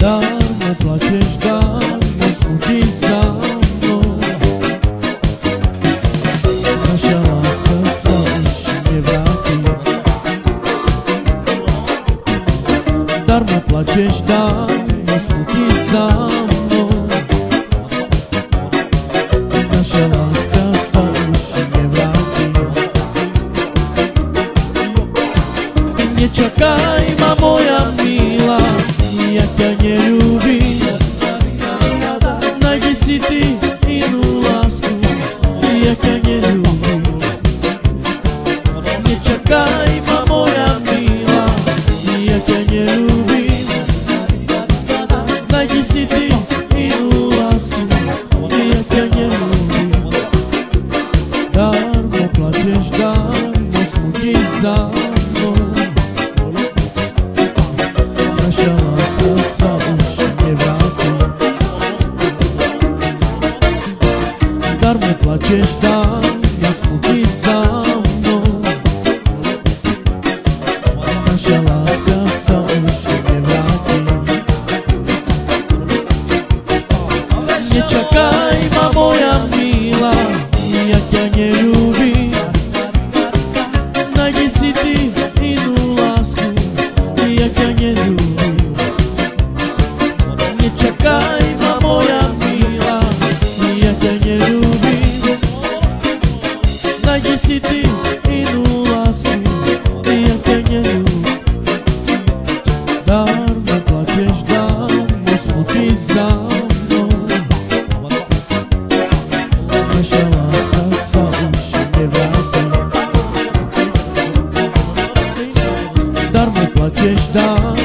Darmo plačeš, darmo smutíš za mnou. Naša láska sa už nevráti. Darmo plačeš, darmo smutíš za mnou. Naša láska sa už nevráti. Nečakaj ma, moja milá, ja ťa neľúbim. Najdi si ty inú lásku, ja ťa neľúbim. Nečakaj ma, moja milá, ja ťa neľúbim. Najdi si ty inú lásku, ja ťa neľúbim. Darmo plačeš, darmo smutíš za mnou. Naša láska sa už nevráti. Darmo plačeš, darmo smutíš za mnou. Naša láska sa už nevráti. Nečakaj ma, moja milá, ja ťa neľúbim. Najdi si ty inú lásku, ja ťa neľúbim. Nečakaj ma, moja milá, ja ťa neľúbim. Najdi si ty inú lásku, ja ťa neľúbim. Darmo plačeš, darmo smutíš za mnou. Naša láska sa už nevráti. Darmo plačeš, darmo